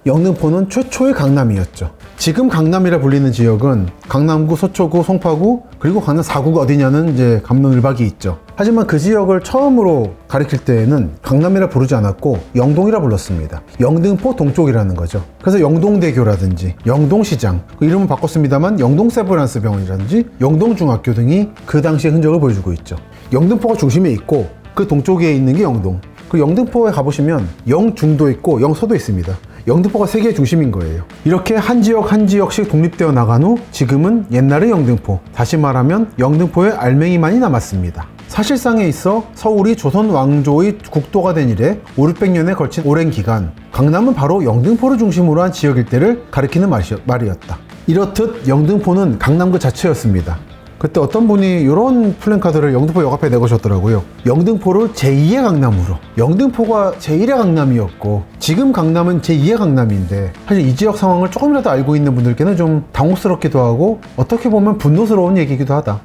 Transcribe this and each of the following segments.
영등포는 최초의 강남이었죠. 지금 강남이라 불리는 지역은 강남구, 서초구, 송파구, 그리고 강남 4구가 어디냐는 이제 갑론을박이 있죠. 하지만 그 지역을 처음으로 가리킬 때에는 강남이라 부르지 않았고 영동이라 불렀습니다. 영등포 동쪽이라는 거죠. 그래서 영동대교라든지 영동시장, 그 이름은 바꿨습니다만 영동세브란스 병원이라든지 영동중학교 등이 그 당시의 흔적을 보여주고 있죠. 영등포가 중심에 있고 그 동쪽에 있는 게 영동. 그 영등포에 가보시면 영중도 있고 영서도 있습니다. 영등포가 세계의 중심인 거예요. 이렇게 한 지역 한 지역씩 독립되어 나간 후 지금은 옛날의 영등포, 다시 말하면 영등포의 알맹이만이 남았습니다. 사실상에 있어 서울이 조선 왕조의 국도가 된 이래 500~600년에 걸친 오랜 기간 강남은 바로 영등포를 중심으로 한 지역 일대를 가리키는 말이었다. 이렇듯 영등포는 강남 그 자체였습니다. 그때 어떤 분이 이런 플랜카드를 영등포 역 앞에 내거셨더라고요. 영등포를 제2의 강남으로. 영등포가 제1의 강남이었고 지금 강남은 제2의 강남인데 사실 이 지역 상황을 조금이라도 알고 있는 분들께는 좀 당혹스럽기도 하고 어떻게 보면 분노스러운 얘기이기도 하다.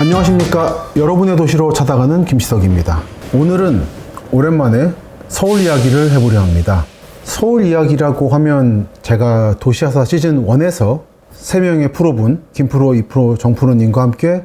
안녕하십니까. 여러분의 도시로 찾아가는 김시석입니다. 오늘은 오랜만에 서울 이야기를 해보려 합니다. 서울 이야기라고 하면 제가 도시하사 시즌1에서 3명의 프로분, 김프로, 2프로, 정프로님과 함께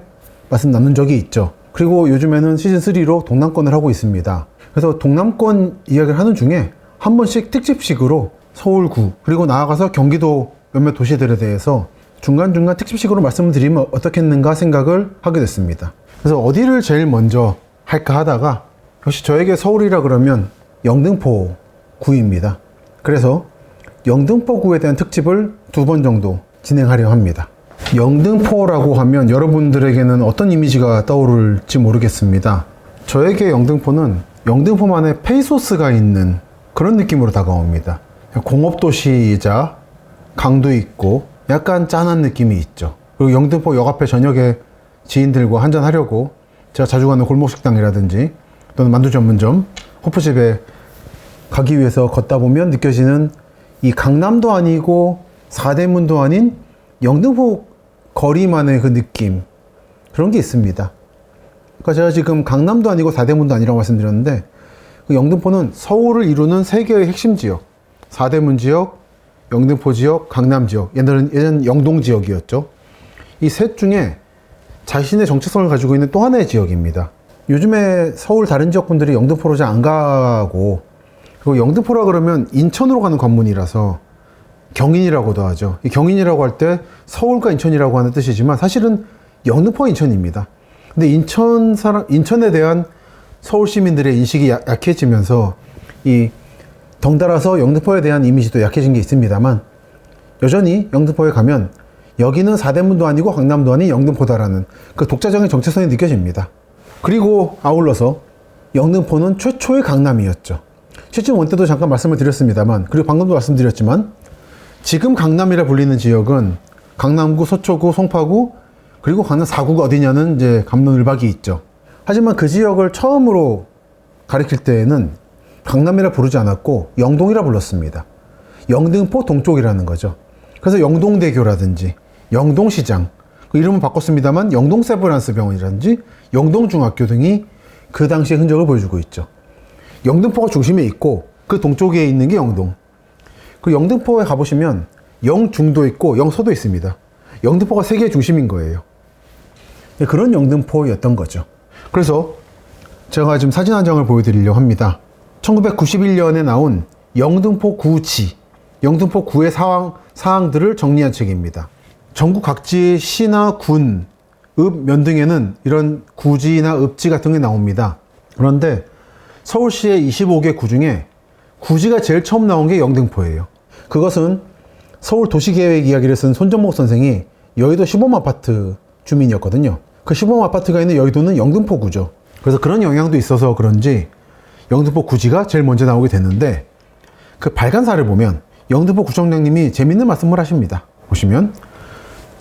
말씀 나눈 적이 있죠. 그리고 요즘에는 시즌3로 동남권을 하고 있습니다. 그래서 동남권 이야기를 하는 중에 한 번씩 특집식으로 서울구, 그리고 나아가서 경기도 몇몇 도시들에 대해서 중간중간 특집식으로 말씀을 드리면 어떻겠는가 생각을 하게 됐습니다. 그래서 어디를 제일 먼저 할까 하다가 역시 저에게 서울이라 그러면 영등포구입니다. 그래서 영등포구에 대한 특집을 2번 정도 진행하려 합니다. 영등포라고 하면 여러분들에게는 어떤 이미지가 떠오를지 모르겠습니다. 저에게 영등포는 영등포만의 페이소스가 있는 그런 느낌으로 다가옵니다. 공업도시이자 강도 있고 약간 짠한 느낌이 있죠. 그리고 영등포 역 앞에 저녁에 지인들과 한잔 하려고 제가 자주 가는 골목식당이라든지 또는 만두 전문점, 호프집에 가기 위해서 걷다 보면 느껴지는 이 강남도 아니고 사대문도 아닌 영등포 거리만의 그 느낌, 그런 게 있습니다. 그러니까 제가 지금 강남도 아니고 사대문도 아니라고 말씀드렸는데 그 영등포는 서울을 이루는 세 개의 핵심 지역, 사대문 지역, 영등포 지역, 강남 지역, 예전 영동 지역이었죠. 이 셋 중에 자신의 정체성을 가지고 있는 또 하나의 지역입니다. 요즘에 서울 다른 지역 분들이 영등포로 잘 안 가고, 그리고 영등포라 그러면 인천으로 가는 관문이라서 경인이라고도 하죠. 이 경인이라고 할 때 서울과 인천이라고 하는 뜻이지만 사실은 영등포가 인천입니다. 근데 인천에 대한 서울 시민들의 인식이 약해지면서 덩달아서 영등포에 대한 이미지도 약해진 게 있습니다만 여전히 영등포에 가면 여기는 사대문도 아니고 강남도 아닌 영등포다라는 그 독자적인 정체성이 느껴집니다. 그리고 아울러서 영등포는 최초의 강남이었죠. 시즌1 때도 잠깐 말씀을 드렸습니다만, 그리고 방금도 말씀드렸지만 지금 강남이라 불리는 지역은 강남구, 서초구, 송파구, 그리고 강남 4구가 어디냐는 이제 갑론을박이 있죠. 하지만 그 지역을 처음으로 가리킬 때에는 강남이라 부르지 않았고 영동이라 불렀습니다. 영등포 동쪽이라는 거죠. 그래서 영동대교라든지 영동시장, 그 이름은 바꿨습니다만 영동세브란스 병원이라든지 영동중학교 등이 그 당시의 흔적을 보여주고 있죠. 영등포가 중심에 있고 그 동쪽에 있는 게 영동. 그 영등포에 가보시면 영중도 있고 영서도 있습니다. 영등포가 세계의 중심인 거예요. 그런 영등포였던 거죠. 그래서 제가 지금 사진 한 장을 보여드리려고 합니다. 1991년에 나온 영등포 구지, 영등포 구의 사항들을 정리한 책입니다. 전국 각지의 시나 군, 읍, 면 등에는 이런 구지나 읍지 같은 게 나옵니다. 그런데 서울시의 25개 구 중에 구지가 제일 처음 나온 게 영등포예요. 그것은 서울 도시계획 이야기를 쓴 손정목 선생이 여의도 시범 아파트 주민이었거든요. 그 시범 아파트가 있는 여의도는 영등포구죠. 그래서 그런 영향도 있어서 그런지 영등포 구지가 제일 먼저 나오게 됐는데, 그 발간사를 보면 영등포 구청장님이 재밌는 말씀을 하십니다. 보시면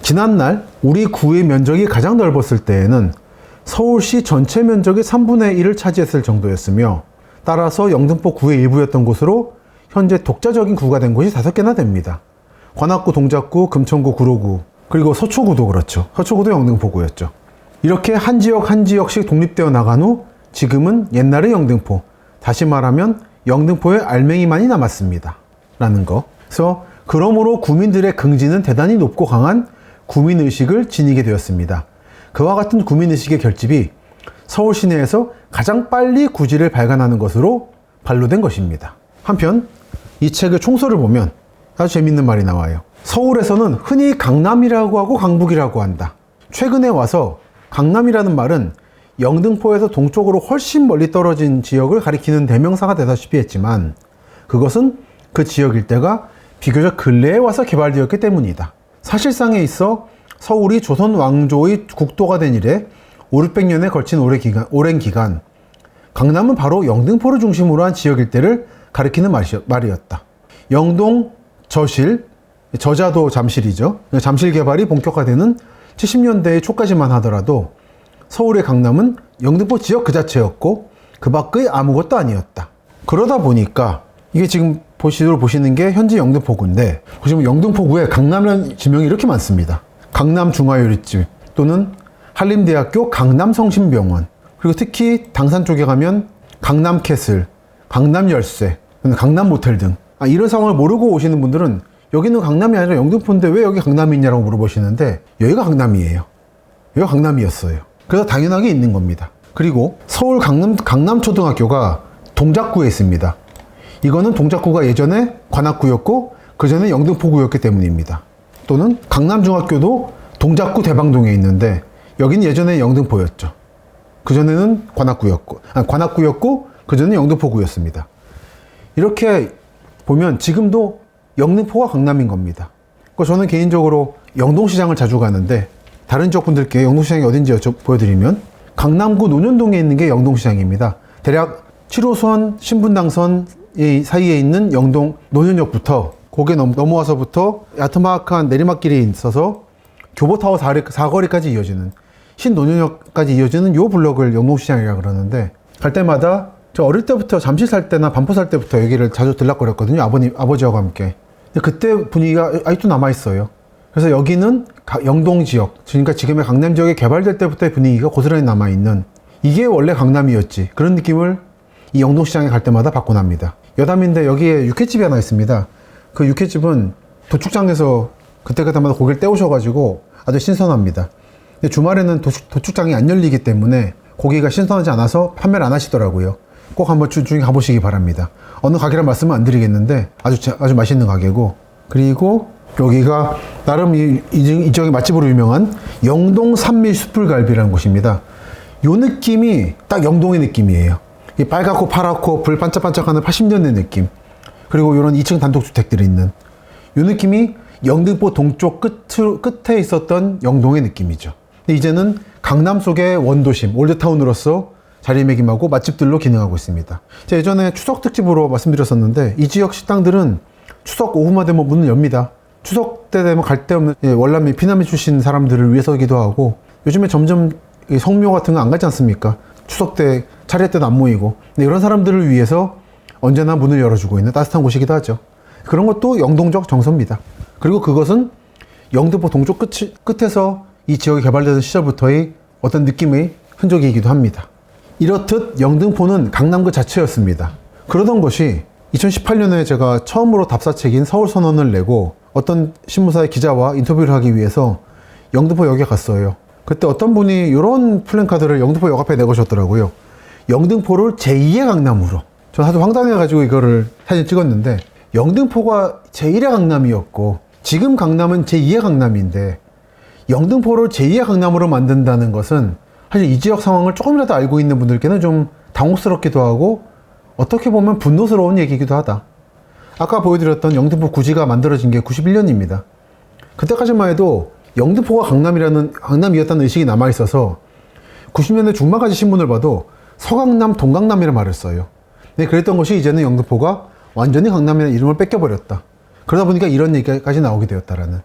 지난날 우리 구의 면적이 가장 넓었을 때에는 서울시 전체 면적의 3분의 1을 차지했을 정도였으며, 따라서 영등포 구의 일부였던 곳으로 현재 독자적인 구가 된 곳이 5개나 됩니다. 관악구, 동작구, 금천구, 구로구, 그리고 서초구도 그렇죠. 서초구도 영등포구였죠. 이렇게 한 지역 한 지역씩 독립되어 나간 후 지금은 옛날의 영등포, 다시 말하면 영등포의 알맹이만이 남았습니다. 라는 거. 그래서 그러므로 구민들의 긍지는 대단히 높고 강한 구민의식을 지니게 되었습니다. 그와 같은 구민의식의 결집이 서울 시내에서 가장 빨리 구지를 발간하는 것으로 반로된 것입니다. 한편 이 책의 총서를 보면 아주 재밌는 말이 나와요. 서울에서는 흔히 강남이라고 하고 강북이라고 한다. 최근에 와서 강남이라는 말은 영등포에서 동쪽으로 훨씬 멀리 떨어진 지역을 가리키는 대명사가 되다시피 했지만 그것은 그 지역 일대가 비교적 근래에 와서 개발되었기 때문이다. 사실상에 있어 서울이 조선 왕조의 국도가 된 이래 500~600년에 걸친 오랜 기간 강남은 바로 영등포를 중심으로 한 지역 일대를 가리키는 말이었다. 영동, 저실, 저자도 잠실이죠. 잠실 개발이 본격화되는 70년대 초까지만 하더라도 서울의 강남은 영등포 지역 그 자체였고 그 밖의 아무것도 아니었다. 그러다 보니까 이게 지금 보시는 게 현재 영등포구인데 보시면 영등포구에 강남이라는 지명이 이렇게 많습니다. 강남중화요리집 또는 한림대학교 강남성심병원, 그리고 특히 당산 쪽에 가면 강남캐슬, 강남열쇠, 강남모텔 등 이런 상황을 모르고 오시는 분들은 여기는 강남이 아니라 영등포인데 왜 여기 강남이 있냐고 물어보시는데 여기가 강남이에요. 여기가 강남이었어요. 그래서 당연하게 있는 겁니다. 그리고 서울 강남초등학교가 동작구에 있습니다. 이거는 동작구가 예전에 관악구였고 그 전에 영등포구였기 때문입니다. 또는 강남중학교도 동작구 대방동에 있는데 여기는 예전에 영등포였죠. 그 전에는 관악구였고 그 전에 영등포구였습니다. 이렇게 보면 지금도 영등포가 강남인 겁니다. 저는 개인적으로 영동시장을 자주 가는데 다른 지역 분들께 영동시장이 어딘지 보여드리면 강남구 논현동에 있는 게 영동시장입니다. 대략 7호선 신분당선 사이에 있는 영동 논현역부터 거기에 넘어와서부터 야트막한 내리막길이 있어서 교보타워 사거리까지 이어지는 신논현역까지 이어지는 요 블럭을 영동시장이라고 그러는데 갈 때마다 저 어릴 때부터 잠실 살 때나 반포 살 때부터 여기를 자주 들락거렸거든요. 아버지하고 함께. 근데 그때 분위기가 아직도 남아있어요. 그래서 여기는 영동 지역, 그러니까 지금의 강남 지역이 개발될 때부터의 분위기가 고스란히 남아있는 이게 원래 강남이었지. 그런 느낌을 이 영동시장에 갈 때마다 받고 납니다. 여담인데 여기에 육회집이 하나 있습니다. 그 육회집은 도축장에서 그때마다 고기를 떼오셔가지고 아주 신선합니다. 근데 주말에는 도축장이 안 열리기 때문에 고기가 신선하지 않아서 판매를 안 하시더라고요. 꼭 한번 주중에 가보시기 바랍니다. 어느 가게란 말씀은 안 드리겠는데 아주 맛있는 가게고, 그리고 여기가 나름 이 지역의 맛집으로 유명한 영동 산미 숯불갈비라는 곳입니다. 요 느낌이 딱 영동의 느낌이에요. 이 빨갛고 파랗고 불 반짝반짝하는 80년대 느낌, 그리고 이런 2층 단독주택들이 있는 요 느낌이 영등포 동쪽 끝에 있었던 영동의 느낌이죠. 근데 이제는 강남 속의 원도심, 올드타운으로서 자리매김하고 맛집들로 기능하고 있습니다. 제가 예전에 추석 특집으로 말씀드렸었는데 이 지역 식당들은 추석 오후만 되면 문을 엽니다. 추석 때 되면 갈 데 없는 월남미 피난민 출신 사람들을 위해서기도 하고, 요즘에 점점 성묘 같은 거 안 가지 않습니까? 추석 때 차례 때도 안 모이고. 근데 이런 사람들을 위해서 언제나 문을 열어주고 있는 따뜻한 곳이기도 하죠. 그런 것도 영동적 정서입니다. 그리고 그것은 영등포 동쪽 끝에서 이 지역이 개발되던 시절부터의 어떤 느낌의 흔적이기도 합니다. 이렇듯 영등포는 강남 그 자체였습니다. 그러던 것이 2018년에 제가 처음으로 답사책인 서울선언을 내고 어떤 신문사의 기자와 인터뷰를 하기 위해서 영등포역에 갔어요. 그때 어떤 분이 이런 플랜카드를 영등포역 앞에 내거셨더라고요. 영등포를 제2의 강남으로. 저는 아주 황당해가지고 이거를 사진 찍었는데, 영등포가 제1의 강남이었고 지금 강남은 제2의 강남인데 영등포를 제2의 강남으로 만든다는 것은 사실 이 지역 상황을 조금이라도 알고 있는 분들께는 좀 당혹스럽기도 하고 어떻게 보면 분노스러운 얘기이기도 하다. 아까 보여드렸던 영등포 구지가 만들어진 게 91년입니다. 그때까지만 해도 영등포가 강남이었다는 의식이 남아있어서 90년대 중반까지 신문을 봐도 서강남, 동강남이라는 말을 써요. 근데 그랬던 것이 이제는 영등포가 완전히 강남이라는 이름을 뺏겨버렸다. 그러다 보니까 이런 얘기까지 나오게 되었다라는.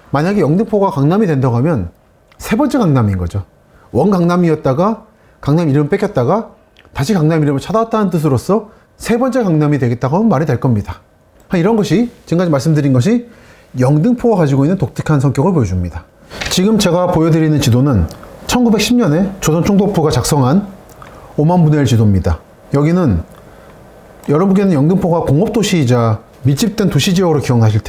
만약에 영등포가 강남이 된다고 하면 세 번째 강남인 거죠. 원강남이었다가 강남 이름을 뺏겼다가 다시 강남 이름을 찾아왔다는 뜻으로서 세 번째 강남이 되겠다고 하면 말이 될 겁니다. 이런 것이 지금까지 말씀드린 것이 영등포가 가지고 있는 독특한 성격을 보여줍니다. 지금 제가 보여드리는 지도는 1910년에 조선 총독부가 작성한 5만 분의 1 지도입니다. 여기는 여러분께는 영등포가 공업도시이자 밀집된 도시지역으로 기억나실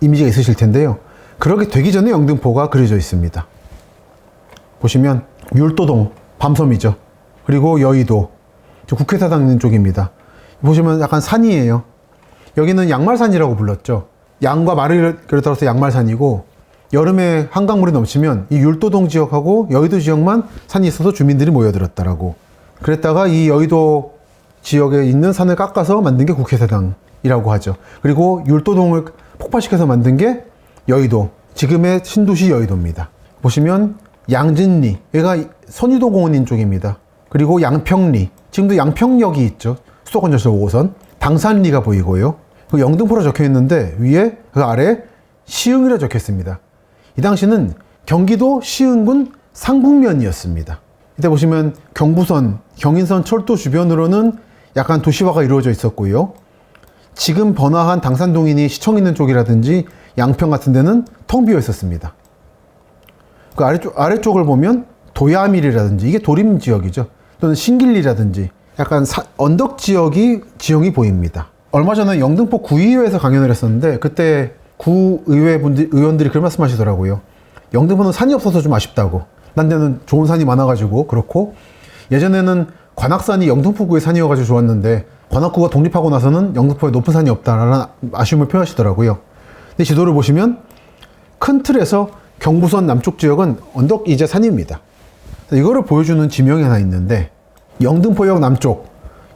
이미지가 있으실 텐데요. 그렇게 되기 전에 영등포가 그려져 있습니다. 보시면 율도동, 밤섬이죠. 그리고 여의도, 국회사당 있는 쪽입니다. 보시면 약간 산이에요. 여기는 양말산이라고 불렀죠. 양과 말을 따라서 양말산이고, 여름에 한강물이 넘치면 이 율도동 지역하고 여의도 지역만 산이 있어서 주민들이 모여들었다라고. 그랬다가 이 여의도 지역에 있는 산을 깎아서 만든 게 국회사당이라고 하죠. 그리고 율도동을 폭파시켜서 만든 게 여의도, 지금의 신도시 여의도입니다. 보시면 양진리, 얘가 선유도 공원인 쪽입니다. 그리고 양평리, 지금도 양평역이 있죠. 수도권전철 5호선. 당산리가 보이고요. 그 영등포로 적혀 있는데 위에 그 아래 시흥이라 적혀 있습니다. 이 당시는 경기도 시흥군 상북면이었습니다. 이때 보시면 경부선, 경인선 철도 주변으로는 약간 도시화가 이루어져 있었고요. 지금 번화한 당산동이니 시청 있는 쪽이라든지 양평 같은 데는 텅 비어 있었습니다. 그 아래쪽을 보면 도야밀이라든지, 이게 도림 지역이죠. 또는 신길리라든지 약간 언덕 지형이 보입니다. 얼마 전에 영등포 구의회에서 강연을 했었는데 그때 의원들이 그런 말씀 하시더라고요. 영등포는 산이 없어서 좀 아쉽다고. 난 데는 좋은 산이 많아가지고 그렇고, 예전에는 관악산이 영등포구의 산이어가지고 좋았는데 관악구가 독립하고 나서는 영등포에 높은 산이 없다라는 아쉬움을 표하시더라고요. 근데 지도를 보시면 큰 틀에서 경부선 남쪽 지역은 언덕이자 산입니다. 이거를 보여주는 지명이 하나 있는데, 영등포역 남쪽,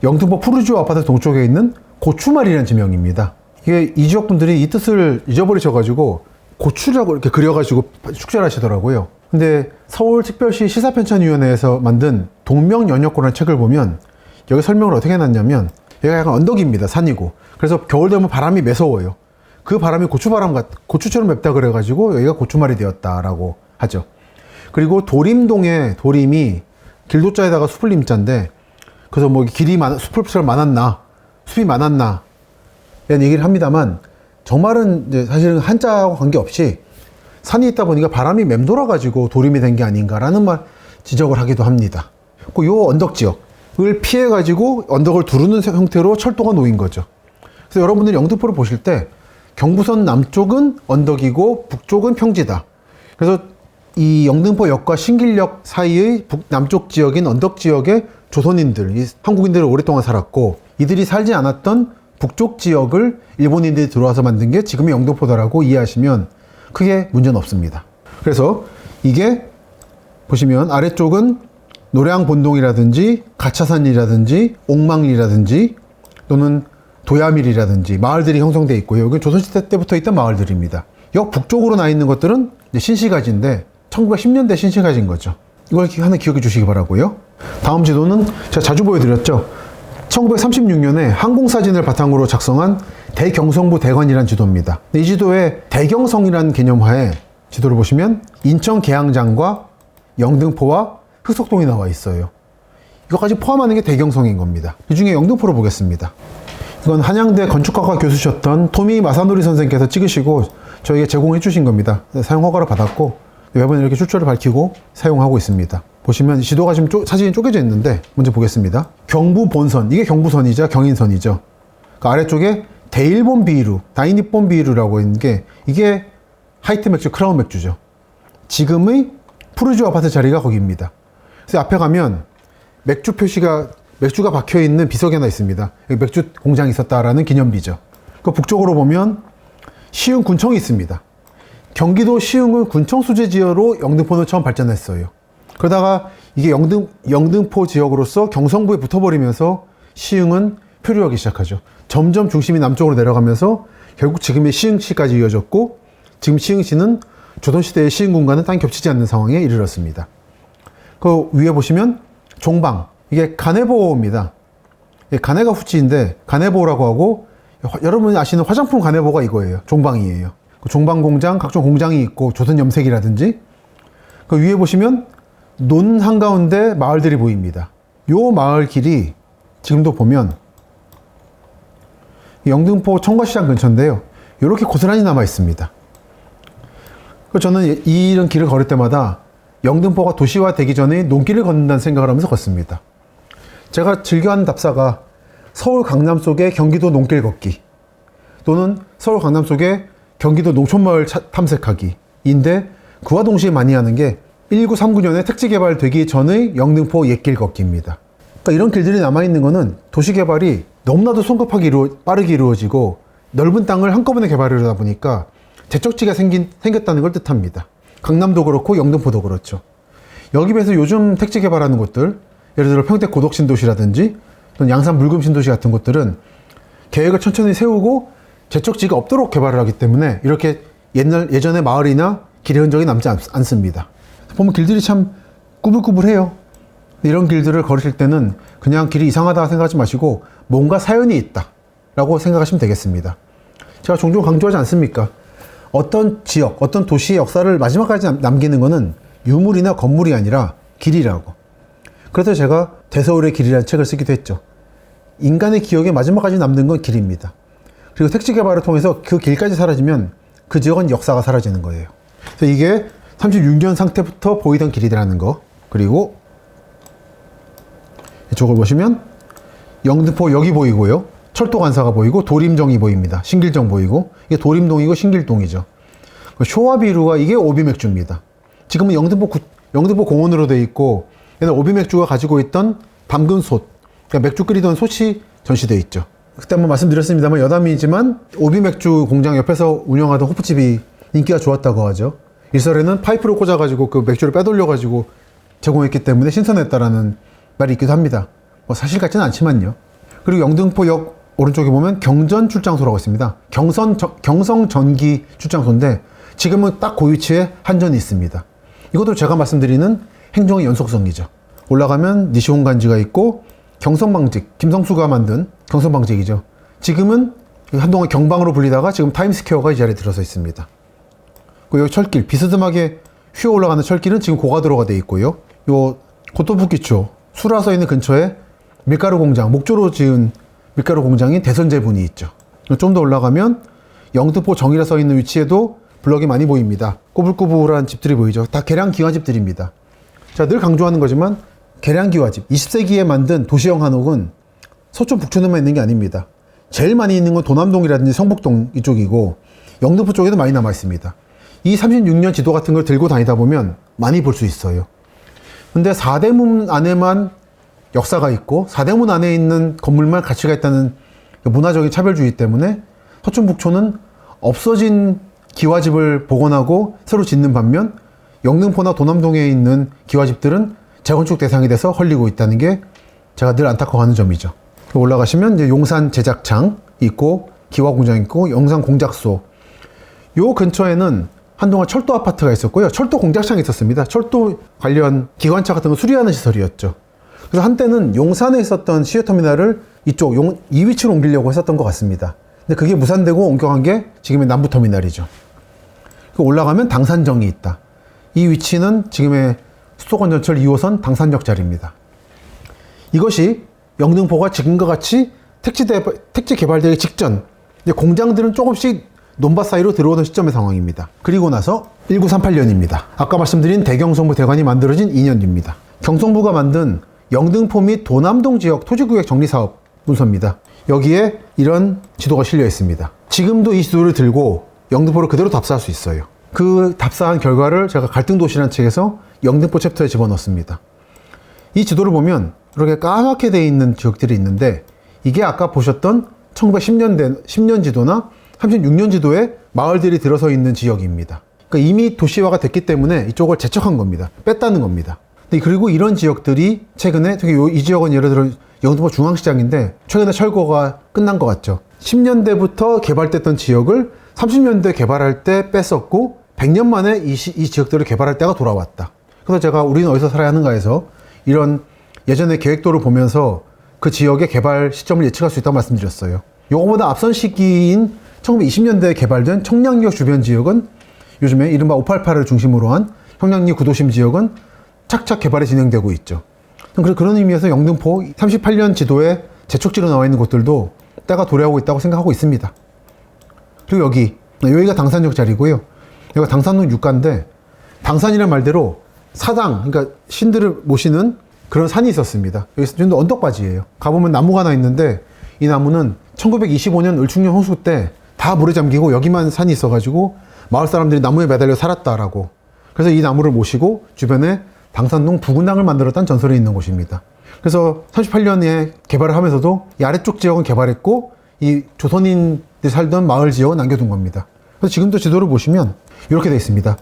영등포 푸르지오 아파트 동쪽에 있는 고추말이라는 지명입니다. 이게 이 지역 분들이 이 뜻을 잊어버리셔가지고 고추라고 이렇게 그려가지고 축제를 하시더라고요. 근데 서울특별시 시사편찬위원회에서 만든 동명연역고라는 책을 보면 여기 설명을 어떻게 해놨냐면, 얘가 약간 언덕입니다. 산이고. 그래서 겨울 되면 바람이 매서워요. 그 바람이 고추처럼 맵다 그래가지고 여기가 고추말이 되었다라고 하죠. 그리고 도림동에, 도림이 길도자에다가 숲을 임자인데, 그래서 뭐 숲처럼 많았나, 숲이 많았나 이런 얘기를 합니다만, 정말은 이제 사실은 한자와 관계없이 산이 있다 보니까 바람이 맴돌아가지고 도림이 된 게 아닌가라는 지적을 하기도 합니다. 요 언덕 지역을 피해가지고 언덕을 두르는 형태로 철도가 놓인 거죠. 그래서 여러분들이 영등포를 보실 때 경부선 남쪽은 언덕이고 북쪽은 평지다. 그래서 이 영등포역과 신길역 사이의 남쪽 지역인 언덕 지역에 조선인들, 한국인들이 오랫동안 살았고, 이들이 살지 않았던 북쪽 지역을 일본인들이 들어와서 만든 게 지금의 영등포다라고 이해하시면 크게 문제는 없습니다. 그래서 이게 보시면 아래쪽은 노량본동이라든지 가차산이라든지 옥망리라든지 또는 도야밀이라든지 마을들이 형성되어 있고요. 여기 조선시대 때부터 있던 마을들입니다. 역 북쪽으로 나 있는 것들은 신시가지인데 1910년대 신시가지인 거죠. 이걸 하나 기억해 주시기 바라고요. 다음 지도는 제가 자주 보여드렸죠. 1936년에 항공사진을 바탕으로 작성한 대경성부 대관이라는 지도입니다. 이 지도에 대경성이라는 개념하에 지도를 보시면 인천 계양장과 영등포와 흑석동이 나와 있어요. 이것까지 포함하는 게 대경성인 겁니다. 이 중에 영등포를 보겠습니다. 이건 한양대 건축학과 교수셨던 토미 마사노리 선생께서 찍으시고 저에게 제공해 주신 겁니다. 사용 허가를 받았고 매번 이렇게 출처를 밝히고 사용하고 있습니다. 보시면 지도가 지금 사진이 쪼개져 있는데 먼저 보겠습니다. 경부 본선, 이게 경부선이자 경인선이죠. 그 아래쪽에 대일본 비루, 다이니폰 비루라고 있는 게 이게 하이트 맥주, 크라운 맥주죠. 지금의 푸르지오 아파트 자리가 거기입니다. 그래서 앞에 가면 맥주가 박혀 있는 비석이 하나 있습니다. 여기 맥주 공장이 있었다라는 기념비죠. 그 북쪽으로 보면 시흥 군청이 있습니다. 경기도 시흥은 군청 수재 지역으로 영등포는 처음 발전했어요. 그러다가 이게 영등포 지역으로서 경성부에 붙어버리면서 시흥은 표류하기 시작하죠. 점점 중심이 남쪽으로 내려가면서 결국 지금의 시흥시까지 이어졌고, 지금 시흥시는 조선시대의 시흥군과는 땅이 겹치지 않는 상황에 이르렀습니다. 그 위에 보시면 종방, 이게 가네보입니다. 가네가 후치인데 가네보라고 하고, 여러분이 아시는 화장품 가네보가 이거예요. 종방이에요. 종방 공장, 각종 공장이 있고 조선 염색이라든지, 그 위에 보시면 논 한가운데 마을들이 보입니다. 요 마을 길이 지금도 보면 영등포 청과시장 근처인데요. 이렇게 고스란히 남아 있습니다. 저는 이런 길을 걸을 때마다 영등포가 도시화되기 전에 논길을 걷는다는 생각을 하면서 걷습니다. 제가 즐겨하는 답사가 서울 강남 속의 경기도 논길 걷기 또는 서울 강남 속의 경기도 농촌마을 탐색하기인데, 그와 동시에 많이 하는 게 1939년에 택지 개발되기 전의 영등포 옛길 걷기입니다. 그러니까 이런 길들이 남아있는 거는 도시 개발이 너무나도 성급하게 빠르게 이루어지고 넓은 땅을 한꺼번에 개발하려다 보니까 재적지가 생겼다는 걸 뜻합니다. 강남도 그렇고 영등포도 그렇죠. 여기 비해서 요즘 택지 개발하는 곳들, 예를 들어 평택 고덕신도시라든지 또는 양산 물금신도시 같은 곳들은 계획을 천천히 세우고 재적지가 없도록 개발을 하기 때문에 이렇게 예전의 마을이나 길의 흔적이 남지 않습니다. 보면 길들이 참 꾸불꾸불해요. 이런 길들을 걸으실 때는 그냥 길이 이상하다 생각하지 마시고 뭔가 사연이 있다 라고 생각하시면 되겠습니다. 제가 종종 강조하지 않습니까? 어떤 지역, 어떤 도시의 역사를 마지막까지 남기는 것은 유물이나 건물이 아니라 길이라고. 그래서 제가 대서울의 길이라는 책을 쓰기도 했죠. 인간의 기억에 마지막까지 남는 건 길입니다. 그리고 택지 개발을 통해서 그 길까지 사라지면 그 지역은 역사가 사라지는 거예요. 그래서 이게 36년 상태부터 보이던 길이라는 거. 그리고 이쪽을 보시면 영등포 여기 보이고요. 철도 관사가 보이고 도림정이 보입니다. 신길정 보이고, 이게 도림동이고 신길동이죠. 쇼와비루가 이게 오비맥주입니다. 지금은 영등포 공원으로 되어 있고, 옛날 오비맥주가 가지고 있던 담근솥, 그러니까 맥주 끓이던 솥이 전시되어 있죠. 그때 한번 말씀드렸습니다만 여담이지만 오비맥주 공장 옆에서 운영하던 호프집이 인기가 좋았다고 하죠. 일설에는 파이프를 꽂아가지고 그 맥주를 빼돌려가지고 제공했기 때문에 신선했다라는 말이 있기도 합니다. 뭐 사실 같지는 않지만요. 그리고 영등포역 오른쪽에 보면 경전 출장소라고 있습니다. 경성 전기 출장소인데 지금은 딱 그 위치에 한전이 있습니다. 이것도 제가 말씀드리는 행정의 연속성이죠. 올라가면 니시홍간지가 있고 경성방직, 김성수가 만든 경성방직이죠. 지금은 한동안 경방으로 불리다가 지금 타임스퀘어가 이 자리에 들어서 있습니다. 그리고 여기 철길, 비스듬하게 휘어 올라가는 철길은 지금 고가도로가 되어 있고요. 요 고토부키초, 수라서 있는 근처에 밀가루 공장, 목조로 지은 밀가루 공장인 대선제분이 있죠. 좀 더 올라가면 영등포 정이라 써 있는 위치에도 블럭이 많이 보입니다. 꼬불꼬불한 집들이 보이죠. 다 계량기와집들입니다. 자, 늘 강조하는 거지만 계량기와집, 20세기에 만든 도시형 한옥은 서촌 북촌에만 있는 게 아닙니다. 제일 많이 있는 건 도남동이라든지 성북동 이쪽이고 영등포 쪽에도 많이 남아 있습니다. 이 36년 지도 같은 걸 들고 다니다 보면 많이 볼 수 있어요. 근데 사대문 안에만 역사가 있고 사대문 안에 있는 건물만 가치가 있다는 문화적인 차별주의 때문에 서촌 북촌은 없어진 기와집을 복원하고 새로 짓는 반면 영등포나 도남동에 있는 기와집들은 재건축 대상이 돼서 헐리고 있다는 게 제가 늘 안타까워하는 점이죠. 올라가시면 이제 용산 제작창 있고 기와공장 있고 영산 공작소, 요 근처에는 한동안 철도 아파트가 있었고요. 철도 공작창이 있었습니다. 철도 관련 기관차 같은 거 수리하는 시설이었죠. 그래서 한때는 용산에 있었던 시외터미널을 이쪽 이 위치로 옮기려고 했었던 것 같습니다. 근데 그게 무산되고 옮겨간 게 지금의 남부터미널이죠. 올라가면 당산정이 있다. 이 위치는 지금의 수도권전철 2호선 당산역 자리입니다. 이것이 영등포가 지금과 같이 택지 개발되기 직전, 공장들은 조금씩 논밭 사이로 들어오던 시점의 상황입니다. 그리고 나서 1938년입니다. 아까 말씀드린 대경성부 대관이 만들어진 2년 뒤입니다. 경성부가 만든 영등포 및 도남동 지역 토지구역 정리사업 문서입니다. 여기에 이런 지도가 실려 있습니다. 지금도 이 지도를 들고 영등포를 그대로 답사할 수 있어요. 그 답사한 결과를 제가 갈등도시라는 책에서 영등포 챕터에 집어넣습니다. 이 지도를 보면 이렇게 까맣게 되어 있는 지역들이 있는데 이게 아까 보셨던 1910년 지도나 36년 지도에 마을들이 들어서 있는 지역입니다. 그러니까 이미 도시화가 됐기 때문에 이쪽을 재척한 겁니다. 뺐다는 겁니다. 그리고 이런 지역들이 최근에, 특히 이 지역은 예를 들어 영등포 중앙시장인데 최근에 철거가 끝난 것 같죠. 10년대부터 개발됐던 지역을 30년대 개발할 때 뺐었고 100년 만에 이 지역들을 개발할 때가 돌아왔다. 그래서 제가 우리는 어디서 살아야 하는가에서 이런 예전의 계획도를 보면서 그 지역의 개발 시점을 예측할 수 있다고 말씀드렸어요. 요거보다 앞선 시기인 1920년대에 개발된 청량리역 주변 지역은 요즘에 이른바 588을 중심으로 한 청량리 구도심 지역은 착착 개발이 진행되고 있죠. 그런 의미에서 영등포 38년 지도에 재촉지로 나와 있는 곳들도 때가 도래하고 있다고 생각하고 있습니다. 그리고 여기가 당산역 자리고요. 여기가 당산동 육가인데, 당산이란 말대로 사당, 그러니까 신들을 모시는 그런 산이 있었습니다. 여기 좀 더 언덕바지예요. 가보면 나무가 하나 있는데, 이 나무는 1925년 을충년 홍수 때 다 물에 잠기고 여기만 산이 있어가지고 마을 사람들이 나무에 매달려 살았다라고. 그래서 이 나무를 모시고 주변에 당산동 부근당을 만들었다는 전설이 있는 곳입니다. 그래서 38년에 개발을 하면서도 이 아래쪽 지역은 개발했고 이 조선인들이 살던 마을 지역은 남겨둔 겁니다. 그래서 지금도 지도를 보시면 이렇게 되어 있습니다.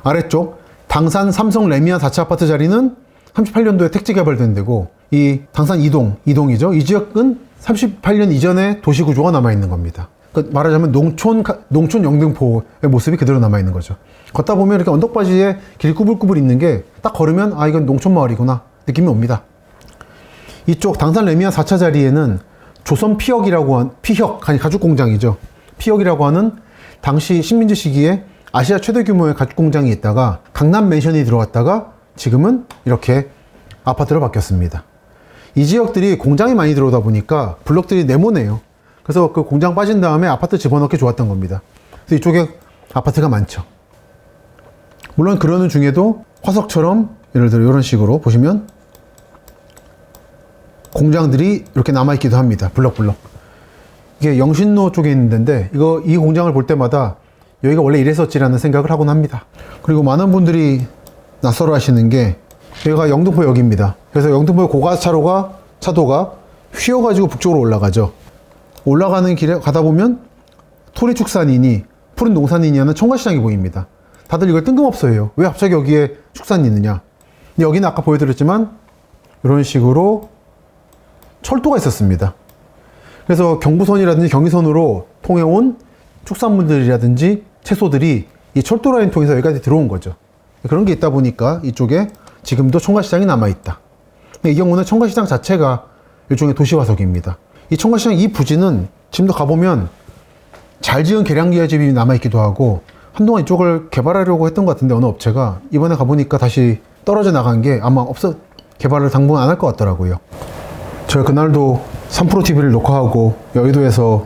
아래쪽 당산 삼성 레미안 4차 아파트 자리는 38년도에 택지 개발된 데고, 이 당산 2동이죠. 이 지역은 38년 이전에 도시 구조가 남아있는 겁니다. 그러니까 말하자면 농촌 영등포의 모습이 그대로 남아있는 거죠. 걷다 보면 이렇게 언덕바지에 길이 꾸불꾸불 있는 게 딱 걸으면 아, 이건 농촌 마을이구나 느낌이 옵니다. 이쪽 당산 레미안 4차 자리에는 조선 피혁이라고 한, 아니 가죽 공장이죠. 피혁이라고 하는 당시 식민지 시기에 아시아 최대 규모의 가죽 공장이 있다가 강남 맨션이 들어왔다가 지금은 이렇게 아파트로 바뀌었습니다. 이 지역들이 공장이 많이 들어오다 보니까 블록들이 네모네요. 그래서 그 공장 빠진 다음에 아파트 집어넣기 좋았던 겁니다. 그래서 이쪽에 아파트가 많죠. 물론 그러는 중에도 화석처럼 예를 들어 이런 식으로 보시면 공장들이 이렇게 남아있기도 합니다. 블럭블럭. 이게 영신로 쪽에 있는 데인데 이 공장을 볼 때마다 여기가 원래 이랬었지라는 생각을 하곤 합니다. 그리고 많은 분들이 낯설어 하시는 게 여기가 영등포역입니다. 그래서 영등포 차도가 휘어가지고 북쪽으로 올라가죠. 올라가는 길에 가다 보면 토리축산이니 푸른 농산이니 하는 청과시장이 보입니다. 다들 이걸 뜬금없어해요. 왜 갑자기 여기에 축산이 있느냐. 근데 여기는 아까 보여드렸지만 이런 식으로 철도가 있었습니다. 그래서 경부선이라든지 경의선으로 통해온 축산물들이라든지 채소들이 이 철도 라인 통해서 여기까지 들어온 거죠. 그런 게 있다 보니까 이쪽에 지금도 청과시장이 남아있다. 이 경우는 청과시장 자체가 일종의 도시화석입니다. 이 청과시장 이 부지는 지금도 가보면 잘 지은 계량기와집이 남아있기도 하고 한동안 이쪽을 개발하려고 했던 것 같은데 어느 업체가 이번에 가보니까 다시 떨어져 나간 게 아마 개발을 당분간 안 할 것 같더라고요. 제가 그날도 3프로TV를 녹화하고 여의도에서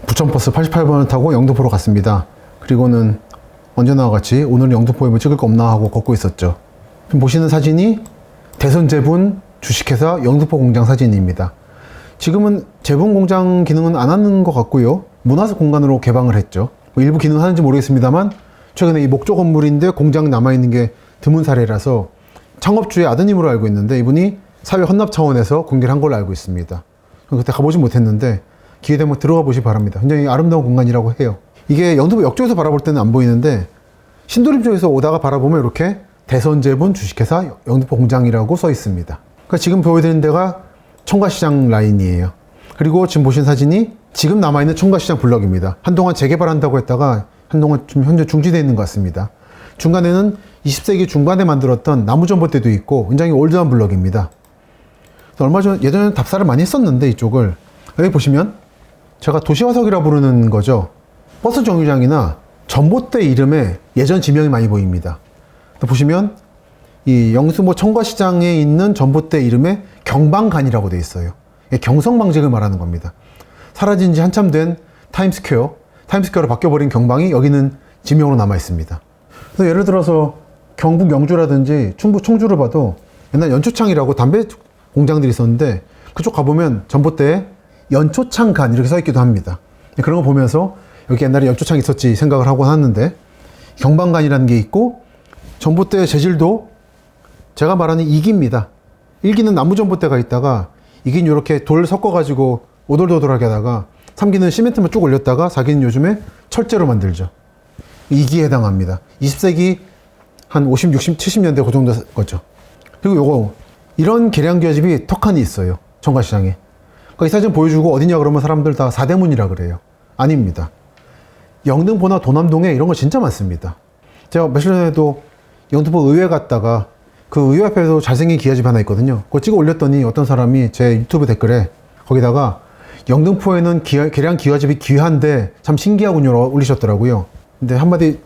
부천버스 88번을 타고 영등포로 갔습니다. 그리고는 언제나 같이 오늘 영등포에 뭐 찍을 거 없나 하고 걷고 있었죠. 지금 보시는 사진이 대선제분 주식회사 영등포 공장 사진입니다. 지금은 제분 공장 기능은 안 하는 것 같고요. 문화석 공간으로 개방을 했죠. 뭐 일부 기능 하는지 모르겠습니다만 최근에 이 목조 건물인데 공장 남아있는 게 드문 사례라서 창업주의 아드님으로 알고 있는데 이분이 사회 헌납 차원에서 공개를 한 걸로 알고 있습니다. 그때 가보지 못했는데 기회 되면 들어가 보시기 바랍니다. 굉장히 아름다운 공간이라고 해요. 이게 영등포 역 쪽에서 바라볼 때는 안 보이는데 신도림 쪽에서 오다가 바라보면 이렇게 대선제분 주식회사 영등포 공장이라고 써 있습니다. 그러니까 지금 보여드리는 데가 청과시장 라인이에요. 그리고 지금 보신 사진이 지금 남아있는 청과시장 블럭입니다. 한동안 재개발한다고 했다가 한동안 좀 현재 중지되어 있는 것 같습니다. 중간에는 20세기 중반에 만들었던 나무전봇대도 있고 굉장히 올드한 블럭입니다. 얼마 전 예전에는 답사를 많이 했었는데 이쪽을 여기 보시면 제가 도시화석이라 부르는 거죠. 버스 정류장이나 전봇대 이름에 예전 지명이 많이 보입니다. 보시면 이 영등포 청과시장에 있는 전봇대 이름에 경방간이라고 되어 있어요. 경성방직을 말하는 겁니다. 사라진 지 한참 된 타임스퀘어로 바뀌어버린 경방이 여기는 지명으로 남아 있습니다. 그래서 예를 들어서 경북 영주라든지 충북 청주를 봐도 옛날 연초창이라고 담배 공장들이 있었는데 그쪽 가보면 전봇대에 연초창간 이렇게 써 있기도 합니다. 그런 거 보면서 여기 옛날에 연초창이 있었지 생각을 하곤 하는데 경방간이라는 게 있고 전봇대 재질도 제가 말하는 2기입니다. 1기는 나무 전봇대가 있다가 2기는 이렇게 돌 섞어가지고 오돌도돌하게 하다가 3기는 시멘트만 쭉 올렸다가 4기는 요즘에 철제로 만들죠. 2기에 해당합니다. 20세기 한 50, 60, 70년대 그 정도 거죠. 그리고 요거 이런 계량기와집이 턱하니 있어요. 청과시장에. 그러니까 이 사진 보여주고 어디냐 그러면 사람들 다 사대문이라 그래요. 아닙니다. 영등포나 도남동에 이런 거 진짜 많습니다. 제가 며칠 전에도 영등포 의회 갔다가 그 의회 앞에도 잘생긴 기와집 하나 있거든요. 그거 찍어 올렸더니 어떤 사람이 제 유튜브 댓글에 거기다가 영등포에는 계량 기와집이 귀한데 참 신기하군요 올리셨더라고요. 근데 한마디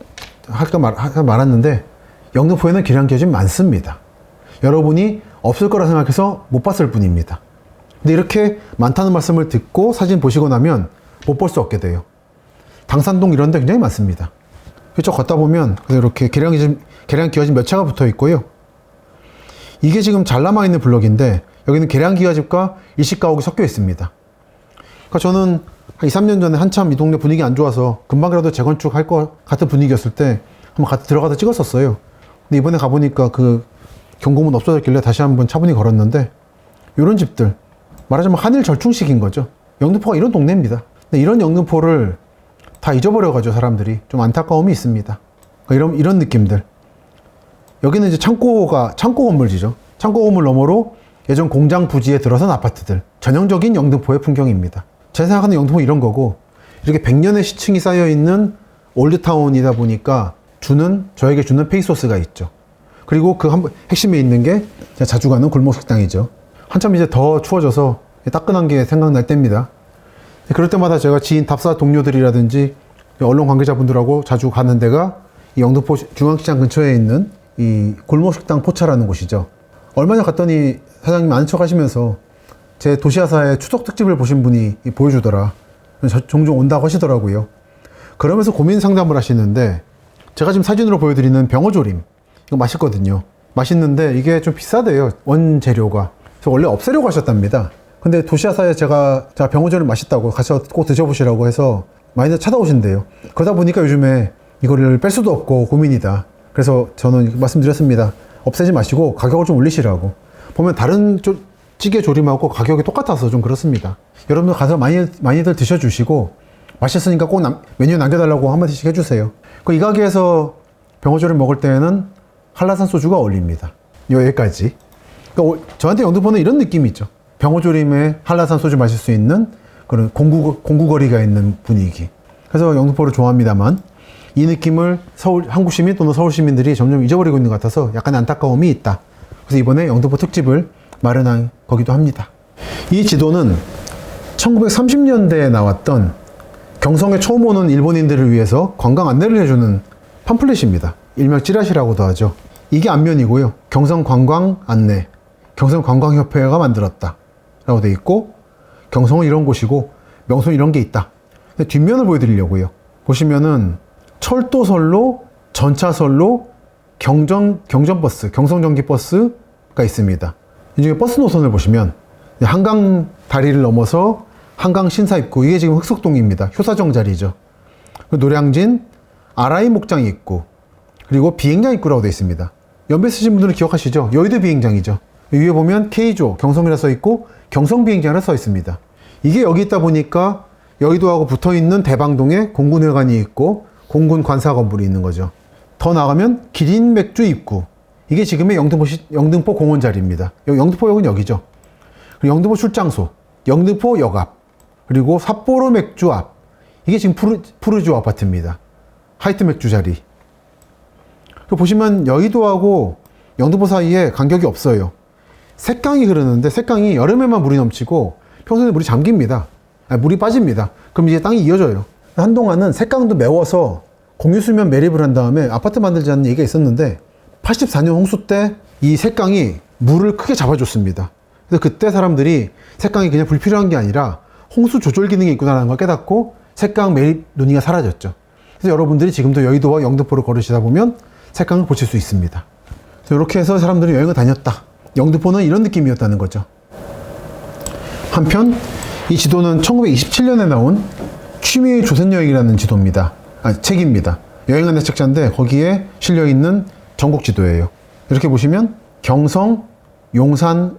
할까 말았는데 영등포에는 계량 기와집 많습니다. 여러분이 없을 거라 생각해서 못 봤을 뿐입니다. 근데 이렇게 많다는 말씀을 듣고 사진 보시고 나면 못 볼 수 없게 돼요. 당산동 이런 데 굉장히 많습니다. 이쪽 걷다 보면 이렇게 계량 기와집 몇 채가 붙어 있고요. 이게 지금 잘 남아있는 블럭인데 여기는 계량 기와집과 일식 가옥이 섞여 있습니다. 그러니까 저는 한 2, 3년 전에 한참 이 동네 분위기 안 좋아서 금방이라도 재건축 할 것 같은 분위기였을 때 한번 같이 들어가서 찍었었어요. 근데 이번에 가보니까 그 경고문 없어졌길래 다시 한번 차분히 걸었는데 이런 집들, 말하자면 한일 절충식인 거죠. 영등포가 이런 동네입니다. 근데 이런 영등포를 다 잊어버려가지고 사람들이 좀 안타까움이 있습니다. 그러니까 이런 느낌들. 여기는 이제 창고 건물지죠. 창고 건물 너머로 예전 공장 부지에 들어선 아파트들. 전형적인 영등포의 풍경입니다. 제가 생각하는 영등포 이런 거고, 이렇게 100년의 시층이 쌓여있는 올드타운이다 보니까 저에게 주는 페이소스가 있죠. 그리고 그 핵심에 있는 게 제가 자주 가는 골목식당이죠. 한참 이제 더 추워져서 따끈한 게 생각날 때입니다. 그럴 때마다 제가 지인 답사 동료들이라든지 언론 관계자분들하고 자주 가는 데가 이 영등포 중앙시장 근처에 있는 이 골목식당 포차라는 곳이죠. 얼마 전에 갔더니 사장님 아는 척 하시면서 제 도시야사의 추석 특집을 보신 분이 보여주더라. 종종 온다고 하시더라고요. 그러면서 고민 상담을 하시는데, 제가 지금 사진으로 보여드리는 병어조림, 이거 맛있거든요. 맛있는데 이게 좀 비싸대요, 원재료가. 그래서 원래 없애려고 하셨답니다. 근데 도시야사에 제가 병어조림 맛있다고 가서 꼭 드셔보시라고 해서 많이들 찾아오신대요. 그러다 보니까 요즘에 이거를 뺄 수도 없고 고민이다. 그래서 저는 말씀드렸습니다. 없애지 마시고 가격을 좀 올리시라고. 보면 다른 찌개 조림하고 가격이 똑같아서 좀 그렇습니다. 여러분들 가서 많이들 드셔주시고 맛있으니까 꼭 메뉴 남겨달라고 한마디씩 해주세요. 이 가게에서 병어조림 먹을 때에는 한라산 소주가 어울립니다. 여기까지. 그러니까 저한테 영등포는 이런 느낌이 있죠. 병어조림에 한라산 소주 마실 수 있는 그런 공구거리가 있는 분위기. 그래서 영등포를 좋아합니다만 이 느낌을 한국 시민 또는 서울 시민들이 점점 잊어버리고 있는 것 같아서 약간 안타까움이 있다. 그래서 이번에 영등포 특집을 마련한 거기도 합니다. 이 지도는 1930년대에 나왔던 경성에 처음 오는 일본인들을 위해서 관광 안내를 해주는 팜플렛입니다. 일명 찌라시라고도 하죠. 이게 앞면이고요. 경성 관광 안내, 경성관광협회가 만들었다 라고 되어 있고, 경성은 이런 곳이고 명소는 이런 게 있다. 뒷면을 보여드리려고요. 보시면은 철도선로, 전차선로, 경전버스, 경성전기버스가 있습니다. 이 중에 버스 노선을 보시면 한강 다리를 넘어서 한강 신사입구, 이게 지금 흑석동입니다. 효사정 자리죠. 노량진, 아라이 목장 입구, 그리고 비행장 입구라고 되어 있습니다. 연배 쓰신 분들은 기억하시죠? 여의도 비행장이죠. 위에 보면 K조, 경성이라 써 있고 경성 비행장이라 써 있습니다. 이게 여기 있다 보니까 여의도하고 붙어 있는 대방동에 공군회관이 있고 공군 관사 건물이 있는 거죠. 더 나가면 기린 맥주 입구, 이게 지금의 영등포 공원 자리입니다. 영등포역은 여기죠. 그리고 영등포 출장소, 영등포역 앞, 그리고 삿포로 맥주 앞, 이게 지금 푸르지오 아파트입니다. 하이트 맥주 자리. 그리고 보시면 여의도하고 영등포 사이에 간격이 없어요. 색강이 흐르는데 색강이 여름에만 물이 넘치고 평소에는 물이 잠깁니다. 물이 빠집니다. 그럼 이제 땅이 이어져요. 한동안은 색강도 메워서 공유수면 매립을 한 다음에 아파트 만들자는 얘기가 있었는데 84년 홍수 때 이 색강이 물을 크게 잡아줬습니다. 그래서 그때 사람들이 색강이 그냥 불필요한 게 아니라 홍수 조절 기능이 있구나라는 걸 깨닫고 색강 매립 논의가 사라졌죠. 그래서 여러분들이 지금도 여의도와 영등포를 걸으시다 보면 색강을 보실 수 있습니다. 그래서 이렇게 해서 사람들이 여행을 다녔다. 영등포는 이런 느낌이었다는 거죠. 한편 이 지도는 1927년에 나온 취미의 조선여행이라는 지도입니다. 책입니다. 여행 안내 책자인데 거기에 실려있는 전국 지도예요. 이렇게 보시면 경성, 용산을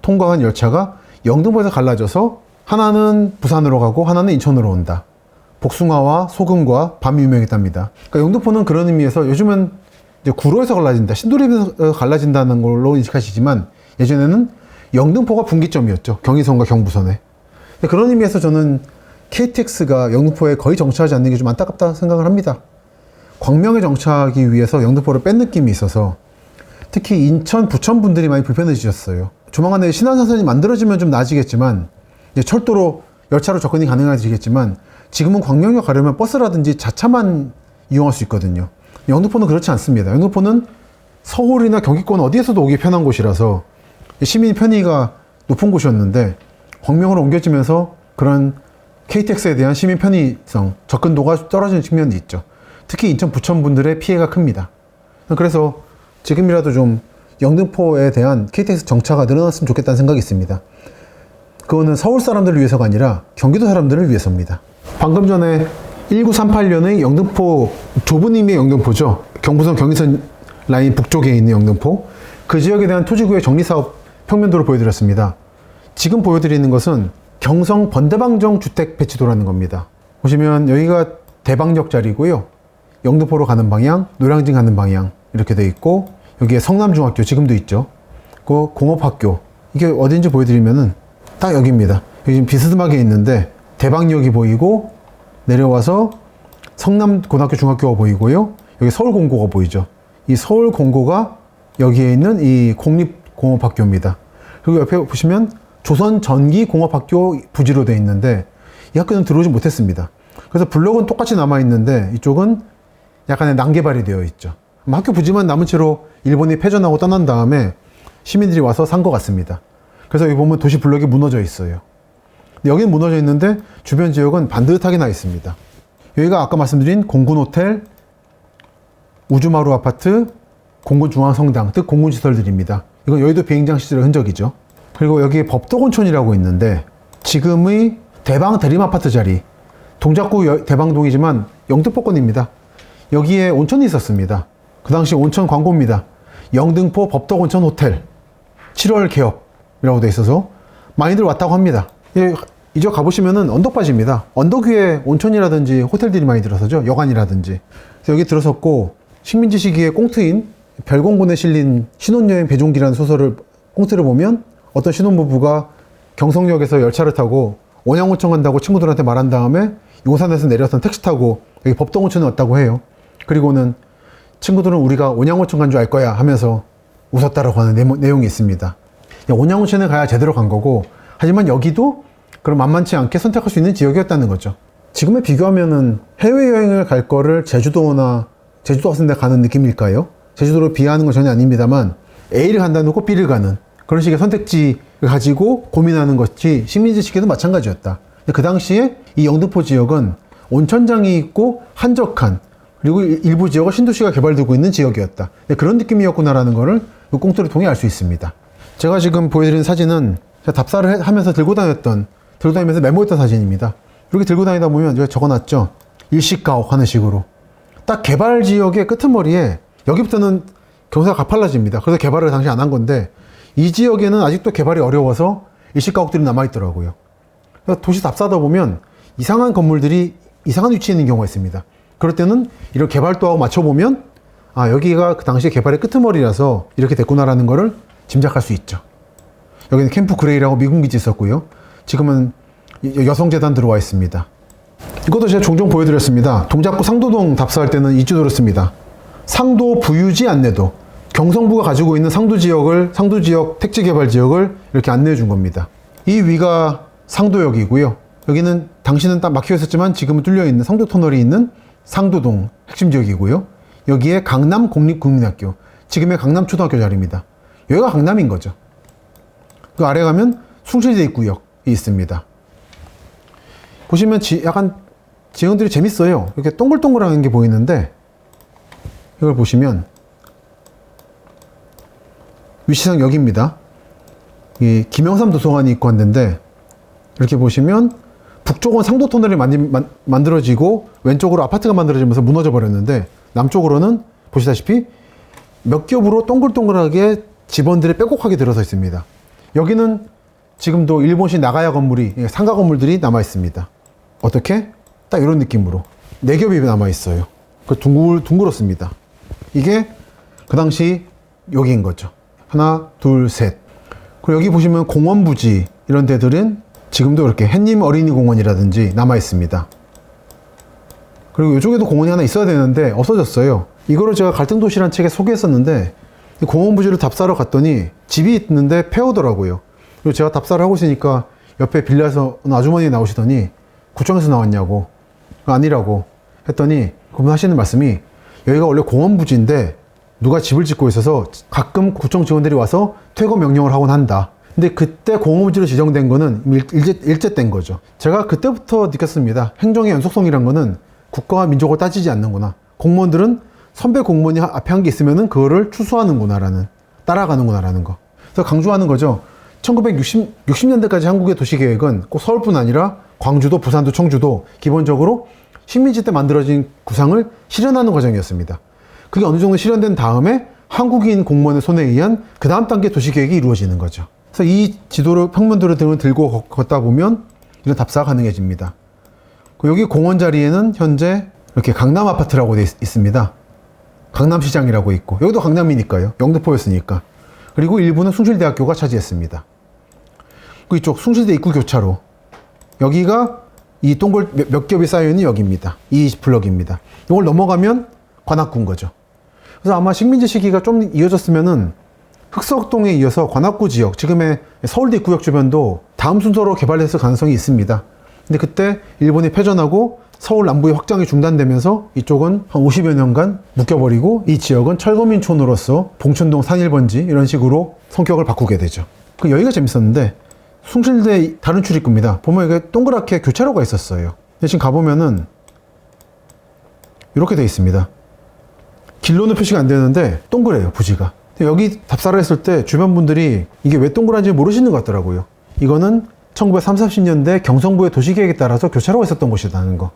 통과한 열차가 영등포에서 갈라져서 하나는 부산으로 가고 하나는 인천으로 온다. 복숭아와 소금과 밤이 유명했답니다. 그러니까 영등포는 그런 의미에서 요즘은 이제 구로에서 갈라진다, 신도림에서 갈라진다는 걸로 인식하시지만 예전에는 영등포가 분기점이었죠. 경의선과 경부선에. 그런 의미에서 저는 KTX가 영등포에 거의 정차하지 않는 게 좀 안타깝다 생각을 합니다. 광명에 정차하기 위해서 영등포를 뺀 느낌이 있어서 특히 인천, 부천 분들이 많이 불편해지셨어요. 조만간에 신안산선이 만들어지면 좀 나아지겠지만 이제 철도로 열차로 접근이 가능해지겠지만 지금은 광명역 가려면 버스라든지 자차만 이용할 수 있거든요. 영등포는 그렇지 않습니다. 영등포는 서울이나 경기권 어디에서도 오기 편한 곳이라서 시민 편의가 높은 곳이었는데 광명으로 옮겨지면서 그런 KTX에 대한 시민 편의성, 접근도가 떨어지는 측면이 있죠. 특히 인천 부천 분들의 피해가 큽니다. 그래서 지금이라도 좀 영등포에 대한 KTX 정차가 늘어났으면 좋겠다는 생각이 있습니다. 그거는 서울 사람들을 위해서가 아니라 경기도 사람들을 위해서입니다. 방금 전에 1938년의 영등포, 좁은 의미의 영등포죠. 경부선 경의선 라인 북쪽에 있는 영등포, 그 지역에 대한 토지구의 정리사업 평면도를 보여드렸습니다. 지금 보여드리는 것은 경성 번대방정 주택 배치도라는 겁니다. 보시면 여기가 대방역 자리고요. 영등포로 가는 방향, 노량진 가는 방향 이렇게 돼 있고, 여기에 성남중학교 지금도 있죠. 그 공업학교, 이게 어딘지 보여드리면은 딱 여기입니다. 여기 지금 비스듬하게 있는데 대방역이 보이고, 내려와서 성남고등학교 중학교가 보이고요. 여기 서울공고가 보이죠. 이 서울공고가 여기에 있는 이 공립공업학교입니다. 그리고 옆에 보시면 조선전기공업학교 부지로 되어 있는데 이 학교는 들어오지 못했습니다. 그래서 블록은 똑같이 남아있는데 이쪽은 약간의 난개발이 되어 있죠. 학교 부지만 남은 채로 일본이 패전하고 떠난 다음에 시민들이 와서 산 것 같습니다. 그래서 여기 보면 도시 블록이 무너져 있어요. 여기는 무너져 있는데 주변 지역은 반듯하게 나 있습니다. 여기가 아까 말씀드린 공군호텔, 우주마루 아파트, 공군중앙성당, 즉 공군시설들입니다. 이건 여의도 비행장 시절의 흔적이죠. 그리고 여기에 법도곤촌이라고 있는데 지금의 대방 대림아파트 자리, 동작구 대방동이지만 영등포권입니다. 여기에 온천이 있었습니다. 그 당시 온천 광고입니다. 영등포 법덕온천 호텔 7월 개업이라고 돼 있어서 많이들 왔다고 합니다. 예, 이제 가보시면은 언덕바지입니다. 언덕 위에 온천이라든지 호텔들이 많이 들어서죠. 여관이라든지. 그래서 여기 들어섰고, 식민지 시기의 꽁트인 별공군에 실린 신혼여행 배종기라는 소설을 꽁트를 보면 어떤 신혼부부가 경성역에서 열차를 타고 온양온천 간다고 친구들한테 말한 다음에 용산에서 내려서 택시 타고 여기 법덕온천에 왔다고 해요. 그리고는 친구들은 우리가 온양온천 간 줄 알 거야 하면서 웃었다라고 하는 내용이 있습니다. 온양온천에 가야 제대로 간 거고, 하지만 여기도 그럼 만만치 않게 선택할 수 있는 지역이었다는 거죠. 지금에 비교하면은 해외여행을 갈 거를 제주도 같은 데 가는 느낌일까요? 제주도를 비하하는 건 전혀 아닙니다만 A를 간다 놓고 B를 가는 그런 식의 선택지를 가지고 고민하는 것이 식민지 시기에도 마찬가지였다. 그 당시에 이 영등포 지역은 온천장이 있고 한적한, 그리고 일부 지역은 신도시가 개발되고 있는 지역이었다. 그런 느낌이었구나라는 거를 이 꽁트를 통해 알 수 있습니다. 제가 지금 보여드리는 사진은 제가 답사를 하면서 들고 다니면서 메모했던 사진입니다. 이렇게 들고 다니다 보면 제가 적어놨죠. 일식가옥 하는 식으로. 딱 개발 지역의 끄트머리에 여기부터는 경사가 가팔라집니다. 그래서 개발을 당시 안 한 건데 이 지역에는 아직도 개발이 어려워서 일식가옥들이 남아있더라고요. 도시 답사하다 보면 이상한 건물들이 이상한 위치에 있는 경우가 있습니다. 그럴 때는 이런 개발도하고 맞춰보면 여기가 그 당시 개발의 끄트머리라서 이렇게 됐구나라는 거를 짐작할 수 있죠. 여기는 캠프 그레이라고 미군기지 있었고요. 지금은 여성재단 들어와 있습니다. 이것도 제가 종종 보여드렸습니다. 동작구 상도동 답사할 때는 이 지도를 씁니다. 상도 부유지 안내도. 경성부가 가지고 있는 상도지역 택지개발지역을 이렇게 안내해 준 겁니다. 이 위가 상도역이고요. 여기는 당시는 딱 막혀 있었지만 지금은 뚫려 있는 상도터널이 있는 상도동 핵심 지역이고요. 여기에 강남공립국민학교, 지금의 강남초등학교 자리입니다. 여기가 강남인 거죠. 그 아래 가면 숭실대입구역이 있습니다. 보시면 약간 지형들이 재밌어요. 이렇게 동글동글한 게 보이는데 이걸 보시면 위치상 여기입니다. 이 김영삼 도서관이 있고 한데 이렇게 보시면 북쪽은 상도터널이 만들어지고 왼쪽으로 아파트가 만들어지면서 무너져 버렸는데 남쪽으로는 보시다시피 몇 겹으로 동글동글하게 집원들이 빼곡하게 들어서 있습니다. 여기는 지금도 일본식 나가야 건물이, 상가 건물들이 남아 있습니다. 어떻게? 딱 이런 느낌으로 4겹이 남아 있어요. 그 둥글었습니다. 이게 그 당시 여기인 거죠. 하나, 둘, 셋. 그리고 여기 보시면 공원 부지 이런 데들은 지금도 이렇게 햇님 어린이 공원이라든지 남아 있습니다. 그리고 이쪽에도 공원이 하나 있어야 되는데 없어졌어요. 이거를 제가 갈등도시라는 책에 소개했었는데 공원 부지를 답사로 갔더니 집이 있는데 폐허더라고요. 그리고 제가 답사를 하고 있으니까 옆에 빌라에서 아주머니 나오시더니 구청에서 나왔냐고, 아니라고 했더니 그분 하시는 말씀이 여기가 원래 공원 부지인데 누가 집을 짓고 있어서 가끔 구청 직원들이 와서 퇴거 명령을 하곤 한다. 근데 그때 공원부지로 지정된 거는 일제 된 거죠. 제가 그때부터 느꼈습니다. 행정의 연속성이란 거는 국가와 민족을 따지지 않는구나. 공무원들은 선배 공무원이 앞에 한 게 있으면은 그거를 추수하는구나라는, 따라가는구나라는 거. 그래서 강조하는 거죠. 1960년대까지 한국의 도시계획은 꼭 서울뿐 아니라 광주도, 부산도, 청주도 기본적으로 식민지 때 만들어진 구상을 실현하는 과정이었습니다. 그게 어느 정도 실현된 다음에 한국인 공무원의 손에 의한 그 다음 단계 도시계획이 이루어지는 거죠. 그래서 이 지도를, 평면도를 들고 걷다 보면 이런 답사가 가능해집니다. 여기 공원 자리에는 현재 이렇게 강남 아파트라고 되어 있습니다. 강남시장이라고 있고, 여기도 강남이니까요. 영등포였으니까. 그리고 일부는 숭실대학교가 차지했습니다. 그 이쪽 숭실대 입구 교차로. 여기가 이 동굴 몇 겹이 쌓여있는 여기입니다. 이 블럭입니다. 이걸 넘어가면 관악구인 거죠. 그래서 아마 식민지 시기가 좀 이어졌으면은 흑석동에 이어서 관악구 지역, 지금의 서울대 입구역 주변도 다음 순서로 개발했을 가능성이 있습니다. 근데 그때 일본이 패전하고 서울 남부의 확장이 중단되면서 이쪽은 한 50여 년간 묶여버리고 이 지역은 철거민촌으로서 봉천동 산일번지 이런 식으로 성격을 바꾸게 되죠. 여기가 재밌었는데 숭실대 다른 출입구입니다. 보면 이게 동그랗게 교차로가 있었어요. 근데 지금 가보면은 이렇게 돼 있습니다. 길로는 표시가 안 되는데 동그래요, 부지가. 여기 답사를 했을 때 주변 분들이 이게 왜 동그란지 모르시는 것 같더라고요. 이거는 1930, 40년대 경성부의 도시계획에 따라서 교차로가 있었던 곳이라는 거.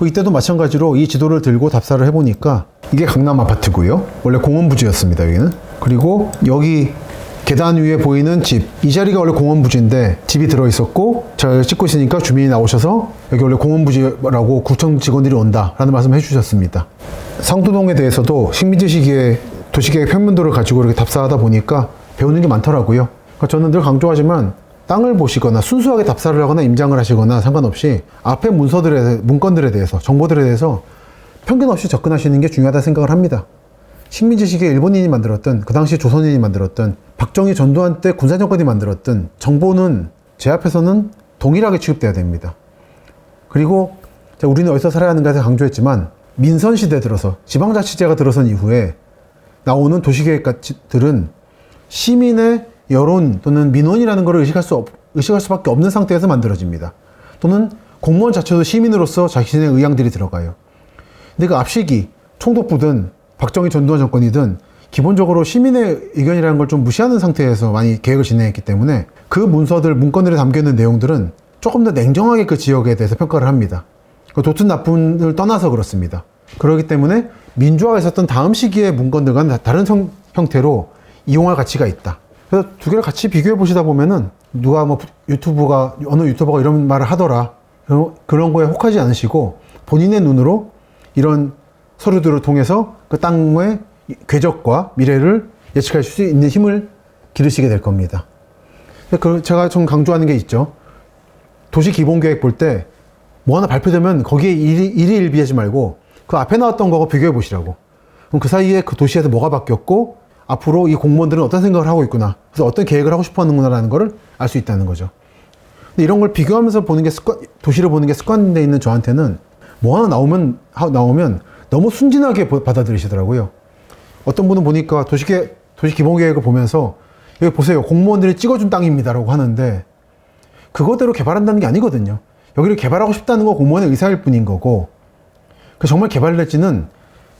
이때도 마찬가지로 이 지도를 들고 답사를 해보니까 이게 강남 아파트고요. 원래 공원 부지였습니다, 여기는. 그리고 여기 계단 위에 보이는 집, 이 자리가 원래 공원 부지인데 집이 들어있었고, 저 찍고 있으니까 주민이 나오셔서 여기 원래 공원 부지라고 구청 직원들이 온다라는 말씀을 해주셨습니다. 상도동에 대해서도 식민지 시기에 도시계획 평면도를 가지고 이렇게 답사하다 보니까 배우는 게 많더라고요. 저는 늘 강조하지만 땅을 보시거나 순수하게 답사를 하거나 임장을 하시거나 상관없이 앞에 문건들에 대해서, 정보들에 대해서 편견 없이 접근하시는 게 중요하다 생각을 합니다. 식민지 시기에 일본인이 만들었던, 그 당시 조선인이 만들었던, 박정희 전두환 때 군사정권이 만들었던 정보는 제 앞에서는 동일하게 취급돼야 됩니다. 그리고 우리는 어디서 살아야 하는가에서 강조했지만 민선시대 들어서, 지방자치제가 들어선 이후에 나오는 도시계획들은 시민의 여론 또는 민원이라는 것을 의식할 수밖에 없는 상태에서 만들어집니다. 또는 공무원 자체도 시민으로서 자신의 의향들이 들어가요. 근데 그 앞시기, 총독부든 박정희 전두환 정권이든 기본적으로 시민의 의견이라는 걸 좀 무시하는 상태에서 많이 계획을 진행했기 때문에 그 문건들에 담겨있는 내용들은 조금 더 냉정하게 그 지역에 대해서 평가를 합니다. 좋든 나쁜을 떠나서 그렇습니다. 그렇기 때문에 민주화가 있었던 다음 시기의 문건들과는 다른 형태로 이용할 가치가 있다. 그래서 두 개를 같이 비교해 보시다 보면은 누가 어느 유튜버가 이런 말을 하더라, 그런 거에 혹하지 않으시고 본인의 눈으로 이런 서류들을 통해서 그 땅의 궤적과 미래를 예측할 수 있는 힘을 기르시게 될 겁니다. 제가 좀 강조하는 게 있죠. 도시 기본계획 볼 때 뭐 하나 발표되면 거기에 일희일비하지 말고 그 앞에 나왔던 거하고 비교해 보시라고. 그럼 그 사이에 그 도시에서 뭐가 바뀌었고 앞으로 이 공무원들은 어떤 생각을 하고 있구나, 그래서 어떤 계획을 하고 싶어 하는구나라는 거를 알 수 있다는 거죠. 근데 이런 걸 비교하면서 보는 게 도시를 보는 게 습관돼 있는 저한테는 뭐 하나 나오면 너무 순진하게 받아들이시더라고요. 어떤 분은 보니까 도시 기본계획을 보면서 여기 보세요, 공무원들이 찍어준 땅입니다라고 하는데 그거대로 개발한다는 게 아니거든요. 여기를 개발하고 싶다는 건 공무원의 의사일 뿐인 거고, 정말 개발을 할지는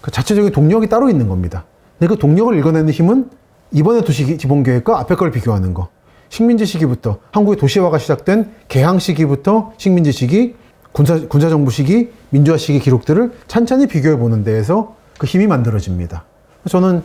그 자체적인 동력이 따로 있는 겁니다. 근데 그 동력을 읽어내는 힘은 이번에 도시 기본계획과 앞에 걸 비교하는 거. 식민지 시기부터, 한국의 도시화가 시작된 개항 시기부터 식민지 시기, 군사정부 시기, 민주화 시기 기록들을 찬찬히 비교해 보는 데에서 그 힘이 만들어집니다. 저는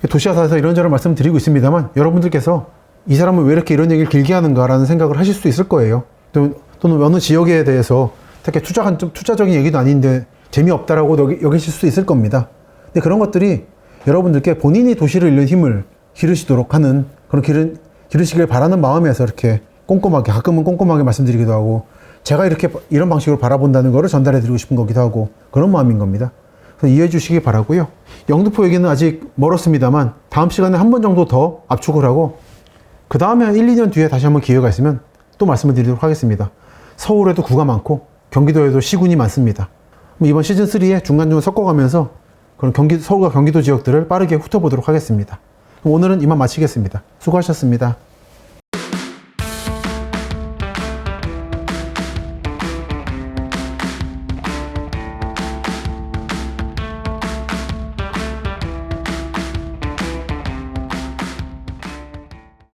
도시화사에서 이런저런 말씀드리고 있습니다만 여러분들께서 이 사람은 왜 이렇게 이런 얘기를 길게 하는가라는 생각을 하실 수 있을 거예요. 또는 어느 지역에 대해서 특히 투자적인 얘기도 아닌데 재미없다라고 여기실 수 있을 겁니다. 근데 그런 것들이 여러분들께 본인이 도시를 잃는 힘을 기르시도록 하는, 그런 기르시길 바라는 마음에서 이렇게 가끔은 꼼꼼하게 말씀드리기도 하고, 제가 이런 방식으로 바라본다는 거를 전달해 드리고 싶은 거기도 하고, 그런 마음인 겁니다. 그래서 이해해 주시기 바라고요. 영등포 얘기는 아직 멀었습니다만 다음 시간에 한 번 정도 더 압축을 하고 그 다음에 한 1, 2년 뒤에 다시 한번 기회가 있으면 또 말씀을 드리도록 하겠습니다. 서울에도 구가 많고 경기도에도 시군이 많습니다. 이번 시즌3에 중간중간 섞어가면서 그런 서울과 경기도 지역들을 빠르게 훑어보도록 하겠습니다. 오늘은 이만 마치겠습니다. 수고하셨습니다.